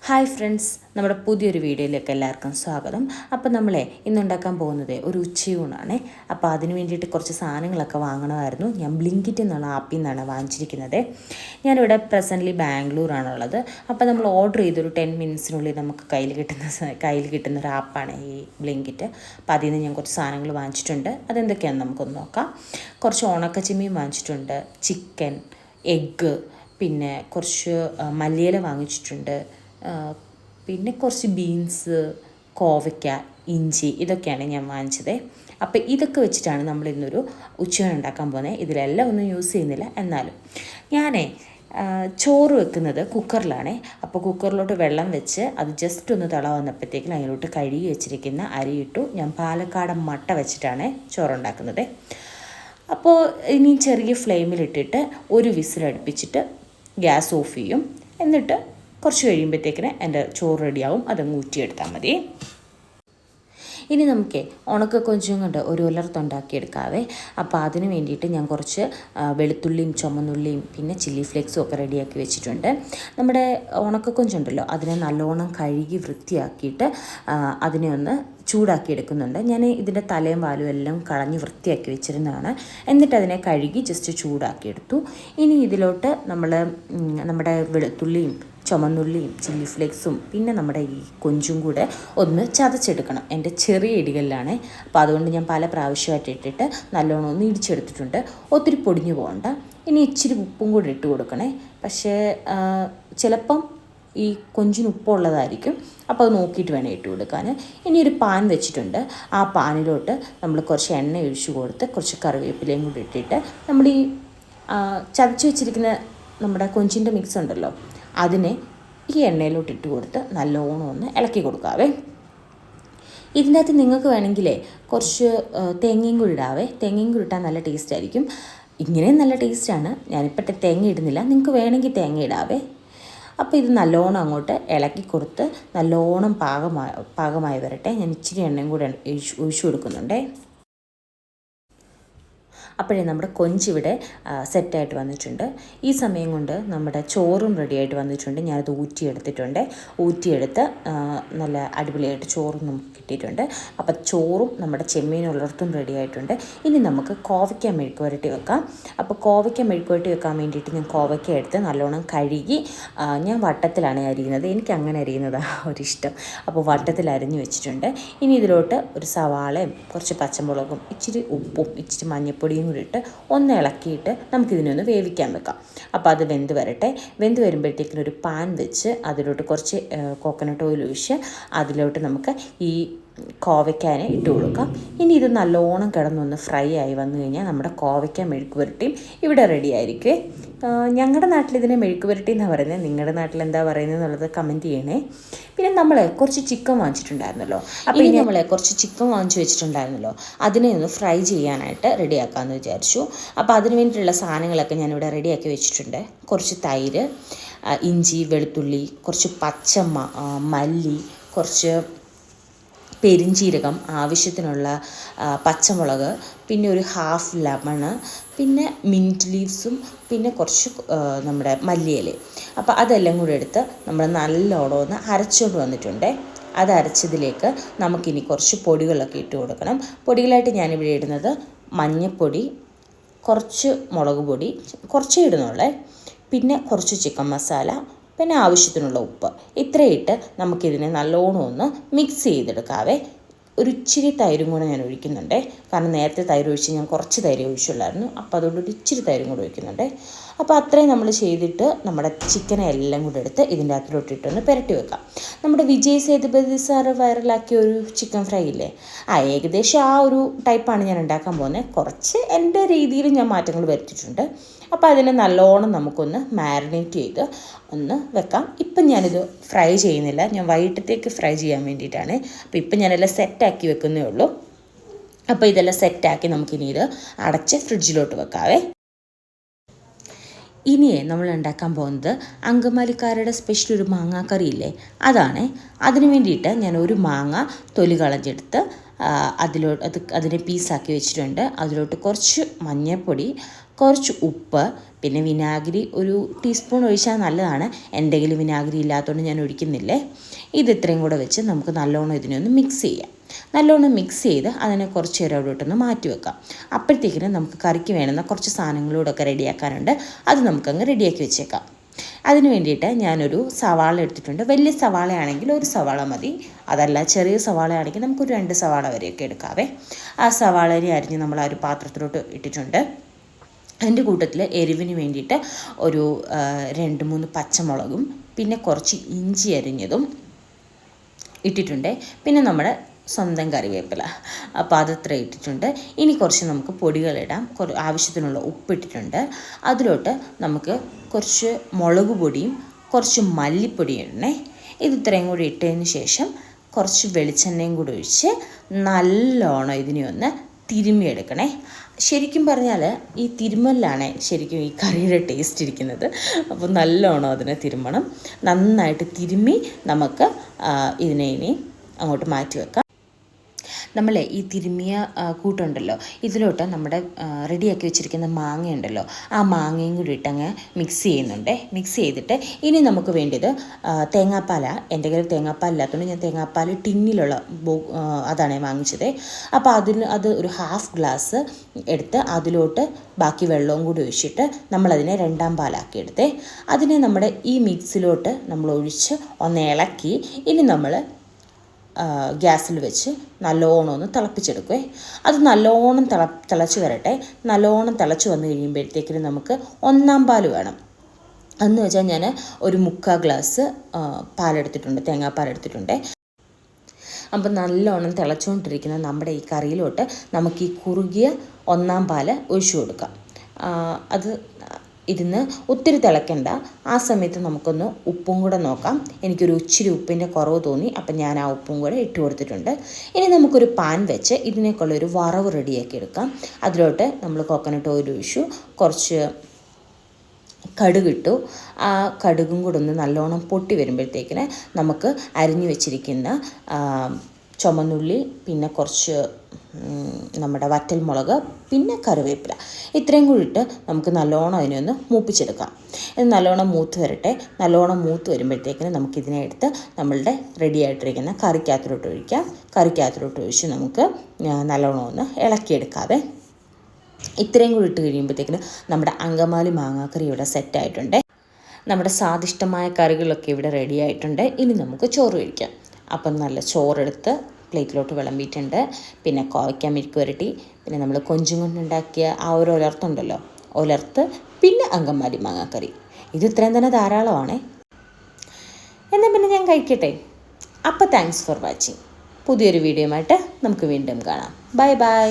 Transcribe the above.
Hi friends, നമ്മുടെ പുതിയൊരു വീഡിയോയിലേക്ക് എല്ലാവർക്കും സ്വാഗതം. അപ്പോൾ നമ്മളെ ഇന്നുണ്ടാക്കാൻ പോകുന്നത് ഒരു ഉച്ചയൂണാണ്. അപ്പോൾ അതിന് വേണ്ടിയിട്ട് കുറച്ച് സാധനങ്ങളൊക്കെ വാങ്ങണമായിരുന്നു. ഞാൻ ബ്ലിങ്കിറ്റ് എന്നുള്ള ആപ്പിൽ നിന്നാണ് വാങ്ങിച്ചിരിക്കുന്നത്. ഞാനിവിടെ പ്രസൻ്റ്ലി ബാംഗ്ലൂരാണുള്ളത്. അപ്പോൾ നമ്മൾ ഓർഡർ ചെയ്തൊരു 10 മിനിറ്റ്സിനുള്ളിൽ നമുക്ക് കയ്യിൽ കിട്ടുന്ന ഒരു ആപ്പാണ് ഈ ബ്ലിങ്കിറ്റ്. അപ്പോൾ അതിൽ നിന്ന് ഞാൻ കുറച്ച് സാധനങ്ങൾ വാങ്ങിച്ചിട്ടുണ്ട്. അതെന്തൊക്കെയാണെന്ന് നമുക്കൊന്ന് നോക്കാം. കുറച്ച് ഉണക്കച്ചെമ്മീൻ വാങ്ങിച്ചിട്ടുണ്ട്, ചിക്കൻ, എഗ്ഗ്, പിന്നെ കുറച്ച് മല്ലിയില വാങ്ങിച്ചിട്ടുണ്ട്, പിന്നെ കുറച്ച് ബീൻസ്, കോവയ്ക്ക, ഇഞ്ചി, ഇതൊക്കെയാണ് ഞാൻ വാങ്ങിച്ചത്. അപ്പോൾ ഇതൊക്കെ വെച്ചിട്ടാണ് നമ്മൾ ഇന്നൊരു ഉച്ചയൂണ് ഉണ്ടാക്കാൻ പോകുന്നത്. ഇതിലെല്ലാം ഒന്നും യൂസ് ചെയ്യുന്നില്ല, എന്നാലും ഞാനേ ചോറ് വെക്കുന്നത് കുക്കറിലാണ്. അപ്പോൾ കുക്കറിലോട്ട് വെള്ളം വെച്ച് അത് ജസ്റ്റ് ഒന്ന് തിള വന്നപ്പോഴത്തേക്കും അതിലോട്ട് കഴുകി വെച്ചിരിക്കുന്ന അരിയിട്ടു. ഞാൻ പാലക്കാടൻ മട്ട വെച്ചിട്ടാണ് ചോറുണ്ടാക്കുന്നത്. അപ്പോൾ ഇനി ചെറിയ ഫ്ലെയിമിലിട്ടിട്ട് ഒരു വിസിലടുപ്പിച്ചിട്ട് ഗ്യാസ് ഓഫ് ചെയ്യും. എന്നിട്ട് കുറച്ച് കഴിയുമ്പോഴത്തേക്കിന് എൻ്റെ ചോറ് റെഡിയാവും. അതങ്ങ് ഊറ്റിയെടുത്താൽ മതി. ഇനി നമുക്ക് ഉണക്കക്കൊഞ്ചും കൊണ്ട് ഒരു ഉലർത്തുണ്ടാക്കിയെടുക്കാവേ. അപ്പോൾ അതിന് വേണ്ടിയിട്ട് ഞാൻ കുറച്ച് വെളുത്തുള്ളിയും ചുമന്നുള്ളിയും പിന്നെ ചില്ലി ഫ്ലേക്സും ഒക്കെ റെഡിയാക്കി വെച്ചിട്ടുണ്ട്. നമ്മുടെ ഉണക്കക്കൊഞ്ചുണ്ടല്ലോ, അതിനെ നല്ലോണം കഴുകി വൃത്തിയാക്കിയിട്ട് അതിനെ ഒന്ന് ചൂടാക്കി എടുക്കുന്നുണ്ട്. ഞാൻ ഇതിൻ്റെ തലയും വാലും എല്ലാം കളഞ്ഞ് വൃത്തിയാക്കി വെച്ചിരുന്നതാണ്. എന്നിട്ട് അതിനെ കഴുകി ജസ്റ്റ് ചൂടാക്കിയെടുത്തു. ഇനി ഇതിലോട്ട് നമ്മുടെ വെളുത്തുള്ളിയും ചുമന്നുള്ളിയും ചില്ലി ഫ്ലേക്സും പിന്നെ നമ്മുടെ ഈ കൊഞ്ചും കൂടെ ഒന്ന് ചതച്ചെടുക്കണം. എൻ്റെ ചെറിയ ഇടികളിലാണ്. അപ്പോൾ അതുകൊണ്ട് ഞാൻ പല പ്രാവശ്യമായിട്ട് ഇട്ടിട്ട് നല്ലോണം ഒന്ന് ഇടിച്ചെടുത്തിട്ടുണ്ട്. ഒത്തിരി പൊടിഞ്ഞു പോകണ്ട. ഇനി ഇച്ചിരി ഉപ്പും കൂടെ ഇട്ട് കൊടുക്കണേ. പക്ഷേ ചിലപ്പം ഈ കൊഞ്ചിന് ഉപ്പുള്ളതായിരിക്കും. അപ്പോൾ അത് നോക്കിയിട്ട് വേണം ഇട്ട് കൊടുക്കാൻ. ഇനി ഒരു പാൻ വെച്ചിട്ടുണ്ട്. ആ പാനിലോട്ട് നമ്മൾ കുറച്ച് എണ്ണ ഒഴിച്ച് കൊടുത്ത് കുറച്ച് കറിവേപ്പിലയും കൂടി ഇട്ടിട്ട് നമ്മൾ ഈ ചതച്ച് വെച്ചിരിക്കുന്ന നമ്മുടെ കൊഞ്ചിൻ്റെ മിക്സ് ഉണ്ടല്ലോ, അതിനെ ഈ എണ്ണയിലോട്ട് ഇട്ട് കൊടുത്ത് നല്ലോണം ഒന്ന് ഇളക്കി കൊടുക്കാവേ. ഇതിൻ്റെ അകത്ത് നിങ്ങൾക്ക് വേണമെങ്കിലേ കുറച്ച് തേങ്ങയും കൂടി ഇടാവേ. തേങ്ങയും കൂടി ഇട്ടാൽ നല്ല ടേസ്റ്റ് ആയിരിക്കും. ഇങ്ങനെയും നല്ല ടേസ്റ്റാണ്. ഞാനിപ്പോൾ തേങ്ങ ഇടുന്നില്ല, നിങ്ങൾക്ക് വേണമെങ്കിൽ തേങ്ങ ഇടാവേ. അപ്പോൾ ഇത് നല്ലോണം അങ്ങോട്ട് ഇളക്കി കൊടുത്ത് നല്ലോണം പാകമായി വരട്ടെ. ഞാൻ ഇച്ചിരി എണ്ണയും കൂടെ ഒഴിച്ചു കൊടുക്കുന്നുണ്ടേ. അപ്പോഴേ നമ്മുടെ കൊഞ്ചിവിടെ സെറ്റായിട്ട് വന്നിട്ടുണ്ട്. ഈ സമയം കൊണ്ട് നമ്മുടെ ചോറും റെഡിയായിട്ട് വന്നിട്ടുണ്ട്. ഞാനത് ഊറ്റിയെടുത്ത് നല്ല അടിപൊളിയായിട്ട് ചോറും നമുക്ക് കിട്ടിയിട്ടുണ്ട്. അപ്പോൾ ചോറും നമ്മുടെ ചെമ്മീൻ ഉലർത്തും റെഡിയായിട്ടുണ്ട്. ഇനി നമുക്ക് കോവയ്ക്ക മെഴുക്ക് പുരട്ടി വെക്കാം. അപ്പോൾ കോവയ്ക്ക മെഴുക്ക് പുരട്ടി വെക്കാൻ വേണ്ടിയിട്ട് ഞാൻ കോവയ്ക്ക എടുത്ത് നല്ലോണം കഴുകി ഞാൻ വട്ടത്തിലാണ് അരിയുന്നത്. എനിക്ക് അങ്ങനെ അരിയുന്നതാണ് ഒരിഷ്ടം. അപ്പോൾ വട്ടത്തിൽ അരിഞ്ഞു വെച്ചിട്ടുണ്ട്. ഇനി ഇതിലോട്ട് ഒരു സവാളയും കുറച്ച് പച്ചമുളകും ഇച്ചിരി ഉപ്പും ഇച്ചിരി മഞ്ഞൾപ്പൊടിയും കൂടി ഇട്ട് ഒന്ന് ഇളക്കിയിട്ട് നമുക്കിതിനെ ഒന്ന് വേവിക്കാൻ വെക്കാം. അപ്പോൾ അത് വെന്ത് വരട്ടെ. വെന്ത് വരുമ്പോഴത്തേക്കിനും ഒരു പാൻ വെച്ച് അതിലോട്ട് കുറച്ച് കോക്കനട്ട് ഓയിൽ ഒഴിച്ച് അതിലോട്ട് നമുക്ക് ഈ കോവയ്ക്കാനെ ഇട്ട് കൊടുക്കാം. ഇനി ഇത് നല്ലോണം കിടന്നൊന്ന് ഫ്രൈ ആയി വന്നു കഴിഞ്ഞാൽ നമ്മുടെ കോവയ്ക്ക മെഴുക്ക് പുരട്ടിയും ഇവിടെ റെഡി ആയിരിക്കും. ഞങ്ങളുടെ നാട്ടിൽ ഇതിനെ മെഴുക്ക് പുരട്ടി എന്നാണ് പറയുന്നത്. നിങ്ങളുടെ നാട്ടിൽ എന്താ പറയുന്നത് എന്നുള്ളത് കമൻറ്റ് ചെയ്യണേ. പിന്നെ നമ്മൾ കുറച്ച് ചിക്കൻ വാങ്ങിച്ചിട്ടുണ്ടായിരുന്നല്ലോ. അപ്പോൾ ഇനി നമ്മൾ കുറച്ച് ചിക്കൻ വാങ്ങിച്ച് വെച്ചിട്ടുണ്ടായിരുന്നല്ലോ, അതിനെ ഒന്ന് ഫ്രൈ ചെയ്യാനായിട്ട് റെഡിയാക്കാമെന്ന് വിചാരിച്ചു. അപ്പോൾ അതിന് വേണ്ടിയിട്ടുള്ള സാധനങ്ങളൊക്കെ ഞാനിവിടെ റെഡിയാക്കി വെച്ചിട്ടുണ്ട്. കുറച്ച് തൈര്, ഇഞ്ചി, വെളുത്തുള്ളി, കുറച്ച് മല്ലി, കുറച്ച് പെരിഞ്ചീരകം, ആവശ്യത്തിനുള്ള പച്ചമുളക്, പിന്നെ ഒരു ഹാഫ് ലെമണ്, പിന്നെ മിൻറ്റ് ലീവ്സും പിന്നെ കുറച്ച് നമ്മുടെ മല്ലിയില. അപ്പോൾ അതെല്ലാം കൂടെ എടുത്ത് നമ്മൾ നല്ലോണം ഒന്ന് അരച്ചുകൊണ്ട് വന്നിട്ടുണ്ട്. അത് അരച്ചതിലേക്ക് നമുക്കിനി കുറച്ച് പൊടികളൊക്കെ ഇട്ട് കൊടുക്കണം. പൊടികളായിട്ട് ഞാനിവിടെ ഇടുന്നത് മഞ്ഞൾപ്പൊടി, കുറച്ച് മുളക് പൊടി, കുറച്ചേ ഇടുന്നുള്ളേ, പിന്നെ കുറച്ച് ചിക്കൻ മസാല, പിന്നെ ആവശ്യത്തിനുള്ള ഉപ്പ്. ഇത്രയിട്ട് നമുക്കിതിനെ നല്ലോണം ഒന്ന് മിക്സ് ചെയ്തെടുക്കാവേ. ഒരു ഇച്ചിരി തൈരും കൂടെ ഞാൻ ഒഴിക്കുന്നുണ്ട്. കാരണം നേരത്തെ തൈര് ഒഴിച്ച് ഞാൻ കുറച്ച് തൈര് ഒഴിച്ചുള്ളായിരുന്നു. അപ്പോൾ അതുകൊണ്ട് ഒരു ഇച്ചിരി തൈരും കൂടെ ഒഴിക്കുന്നുണ്ട്. അപ്പോൾ അത്രയും നമ്മൾ ചെയ്തിട്ട് നമ്മുടെ ചിക്കനെ എല്ലാം കൂടെ എടുത്ത് ഇതിൻ്റെ അകത്തോട്ടിട്ടൊന്ന് പുരട്ടി വെക്കാം. നമ്മുടെ വിജയ് സേതുപതി സാറ് വൈറലാക്കിയ ഒരു ചിക്കൻ ഫ്രൈ ഇല്ലേ, ഏകദേശം ആ ഒരു ടൈപ്പാണ് ഞാൻ ഉണ്ടാക്കാൻ പോകുന്നത്. കുറച്ച് എൻ്റെ രീതിയിൽ ഞാൻ മാറ്റങ്ങൾ വരുത്തിയിട്ടുണ്ട്. അപ്പോൾ അതിനെ നല്ലോണം നമുക്കൊന്ന് മാരിനേറ്റ് ചെയ്ത് ഒന്ന് വെക്കാം. ഇപ്പം ഞാനിത് ഫ്രൈ ചെയ്യുന്നില്ല, ഞാൻ വൈകിട്ടത്തേക്ക് ഫ്രൈ ചെയ്യാൻ വേണ്ടിയിട്ടാണ്. അപ്പോൾ ഇപ്പം ഞാനെല്ലാം സെറ്റാക്കി വെക്കുന്നേ ഉള്ളൂ. അപ്പോൾ ഇതെല്ലാം സെറ്റാക്കി നമുക്കിനി ഇത് അടച്ച് ഫ്രിഡ്ജിലോട്ട് വെക്കാവേ. ഇനിയേ നമ്മൾ ഉണ്ടാക്കാൻ പോകുന്നത് അങ്കമാലിക്കാരുടെ സ്പെഷ്യൽ ഒരു മാങ്ങാക്കറി ഇല്ലേ, അതാണ്. അതിന് വേണ്ടിയിട്ട് ഞാൻ ഒരു മാങ്ങ തൊലി കളഞ്ഞെടുത്ത് അതിനെ പീസാക്കി വെച്ചിട്ടുണ്ട്. അതിലോട്ട് കുറച്ച് മഞ്ഞൾപ്പൊടി, കുറച്ച് ഉപ്പ്, പിന്നെ വിനാഗിരി ഒരു ടീസ്പൂൺ ഒഴിച്ചാൽ നല്ലതാണ്. എൻ്റെ കയ്യിൽ വിനാഗിരി ഇല്ലാത്തതുകൊണ്ട് ഞാൻ ഒഴിക്കുന്നില്ലേ. ഇത്രയും കൂടെ വെച്ച് നമുക്ക് നല്ലോണം ഇതിനെ ഒന്ന് മിക്സ് ചെയ്യാം. നല്ലോണം മിക്സ് ചെയ്ത് അതിനെ കുറച്ച് നേരം അവിടെ ഇട്ടൊന്ന് മാറ്റി വെക്കാം. അപ്പോഴത്തേക്കിനും നമുക്ക് കറിക്ക് വേണ്ടുന്ന കുറച്ച് സാധനങ്ങളോടൊക്കെ റെഡിയാക്കാനുണ്ട്. അത് നമുക്കങ്ങ് റെഡിയാക്കി വെച്ചേക്കാം. അതിന് വേണ്ടിയിട്ട് ഞാനൊരു സവാള എടുത്തിട്ടുണ്ട്. വലിയ സവാളയാണെങ്കിൽ ഒരു സവാള മതി. അതല്ല ചെറിയ സവാളയാണെങ്കിൽ നമുക്കൊരു 2 സവാള വരെയൊക്കെ എടുക്കാവേ. ആ സവാളനെ അരിഞ്ഞ് നമ്മൾ ആ ഒരു പാത്രത്തിലോട്ട് ഇട്ടിട്ടുണ്ട്. അതിൻ്റെ കൂട്ടത്തിൽ എരിവിന് വേണ്ടിയിട്ട് ഒരു 2-3 പച്ചമുളകും പിന്നെ കുറച്ച് ഇഞ്ചി അരിഞ്ഞതും ഇട്ടിട്ടുണ്ട്. പിന്നെ നമ്മുടെ സ്വന്തം കറിവേപ്പില, അപ്പോൾ അതത്ര ഇട്ടിട്ടുണ്ട്. ഇനി കുറച്ച് നമുക്ക് പൊടികളിടാം. ആവശ്യത്തിനുള്ള ഉപ്പിട്ടിട്ടുണ്ട്. അതിലോട്ട് നമുക്ക് കുറച്ച് മുളക് പൊടിയും കുറച്ച് മല്ലിപ്പൊടിയും ഇടണേ. ഇത്രയും കൂടി ഇട്ടതിന് ശേഷം കുറച്ച് വെളിച്ചെണ്ണയും കൂടി ഒഴിച്ച് നല്ലോണം ഇതിനെ ഒന്ന് തിരുമ്മിയെടുക്കണേ. ശരിക്കും പറഞ്ഞാൽ ഈ തിരുമ്മലിലാണ് ശരിക്കും ഈ കറിയുടെ ടേസ്റ്റ് ഇരിക്കുന്നത്. അപ്പോൾ നല്ലോണം അതിനെ തിരുമ്മണം. നന്നായിട്ട് തിരുമ്മി നമുക്ക് ഇതിനെ ഇനി അങ്ങോട്ട് മാറ്റി വെക്കാം. നമ്മൾ ഈ തിരുമ്മിയ കൂട്ടുണ്ടല്ലോ, ഇതിലോട്ട് നമ്മുടെ റെഡിയാക്കി വെച്ചിരിക്കുന്ന മാങ്ങയുണ്ടല്ലോ, ആ മാങ്ങയും കൂടി ഇട്ടങ്ങ് മിക്സ് ചെയ്യുന്നുണ്ട്. മിക്സ് ചെയ്തിട്ട് ഇനി നമുക്ക് വേണ്ടത് തേങ്ങാപ്പാലാണ്. എൻ്റെ കയ്യിൽ തേങ്ങാപ്പാലില്ലാത്തതുകൊണ്ട് ഞാൻ തേങ്ങാപ്പാൽ ടിന്നിലുള്ള അതാണ് വാങ്ങിച്ചത്. അപ്പോൾ അത് ഒരു 1/2 ഗ്ലാസ് എടുത്ത് അതിലോട്ട് ബാക്കി വെള്ളവും കൂടി ഒഴിച്ചിട്ട് നമ്മളതിനെ 2ാം പാലാക്കി എടുത്തേ. അതിനെ നമ്മുടെ ഈ മിക്സിലോട്ട് നമ്മൾ ഒഴിച്ച് ഒന്ന് ഇളക്കി ഇനി നമ്മൾ ഗ്യാസിൽ വെച്ച് നല്ലോണം ഒന്ന് തിളപ്പിച്ചെടുക്കുവേ. അത് നല്ലോണം തിളച്ച് വരട്ടെ. നല്ലോണം തിളച്ച് വന്നു കഴിയുമ്പോഴത്തേക്കിനും നമുക്ക് 1ാം പാൽ വേണം. അതെന്ന് വെച്ചാൽ ഞാൻ ഒരു 3/4 ഗ്ലാസ് പാലെടുത്തിട്ടുണ്ട്, തേങ്ങാപ്പാലെടുത്തിട്ടുണ്ട്. അപ്പം നല്ലോണം തിളച്ചുകൊണ്ടിരിക്കുന്ന നമ്മുടെ ഈ കറിയിലോട്ട് നമുക്ക് ഈ കുറുകിയ 1ാം പാൽ ഒഴിച്ചു കൊടുക്കാം. അത് ഇരുന്ന് ഒത്തിരി തിളയ്ക്കണ്ട. ആ സമയത്ത് നമുക്കൊന്ന് ഉപ്പും കൂടെ നോക്കാം. എനിക്കൊരു ഇച്ചിരി ഉപ്പിൻ്റെ കുറവ് തോന്നി, അപ്പം ഞാൻ ആ ഉപ്പും കൂടെ ഇട്ട് കൊടുത്തിട്ടുണ്ട്. ഇനി നമുക്കൊരു പാൻ വെച്ച് ഇതിനേക്കുള്ളൊരു വറവ് റെഡിയാക്കി എടുക്കാം. അതിലോട്ട് നമ്മൾ കോക്കനട്ട് ഓയിൽ ഒഴിച്ചു, കുറച്ച് കടുകിട്ടു. ആ കടുകും കൂടെ ഒന്ന് നല്ലോണം പൊട്ടി വരുമ്പോഴത്തേക്കിന് നമുക്ക് അരിഞ്ഞു വെച്ചിരിക്കുന്ന ചുമന്നുള്ളി, പിന്നെ കുറച്ച് നമ്മുടെ വറ്റൽ മുളക്, പിന്നെ കറിവേപ്പില, ഇത്രയും കൂടി ഇട്ട് നമുക്ക് നല്ലോണം അതിനെ ഒന്ന് മൂപ്പിച്ചെടുക്കാം. ഇത് നല്ലോണം മൂത്ത് വരട്ടെ. നല്ലോണം മൂത്ത് വരുമ്പോഴത്തേക്കിന് നമുക്കിതിനെ എടുത്ത് നമ്മളുടെ റെഡി ആയിട്ടിരിക്കുന്ന കറിക്കകത്തിലോട്ട് ഒഴിക്കാം. കറിക്കകത്തിലോട്ട് ഒഴിച്ച് നമുക്ക് നല്ലോണം ഒന്ന് ഇളക്കിയെടുക്കാവേ. ഇത്രയും കൂടി ഇട്ട് കഴിയുമ്പോഴത്തേക്കിന് നമ്മുടെ അങ്കമാലി മാങ്ങാക്കറി ഇവിടെ സെറ്റായിട്ടുണ്ട്. നമ്മുടെ സ്വാദിഷ്ടമായ കറികളൊക്കെ ഇവിടെ റെഡി ആയിട്ടുണ്ട്. ഇനി നമുക്ക് ചോറ് കഴിക്കാം. അപ്പം നല്ല ചോറെടുത്ത് പ്ലേറ്റിലോട്ട് വിളമ്പിയിട്ടുണ്ട്. പിന്നെ കോവയ്ക്ക മെഴുക്ക് പുരട്ടി, പിന്നെ നമ്മൾ കൊഞ്ചും കൊണ്ടുണ്ടാക്കിയ ആ ഒരു ഉലർത്തുണ്ടല്ലോ, ഉലർത്ത്, പിന്നെ അങ്കമാലി മാങ്ങാക്കറി. ഇത്രയും തന്നെ ധാരാളമാണേ. എന്നാൽ പിന്നെ ഞാൻ കഴിക്കട്ടെ. അപ്പോൾ താങ്ക്സ് ഫോർ വാച്ചിങ്. പുതിയൊരു വീഡിയോയുമായിട്ട് നമുക്ക് വീണ്ടും കാണാം. Bye bye.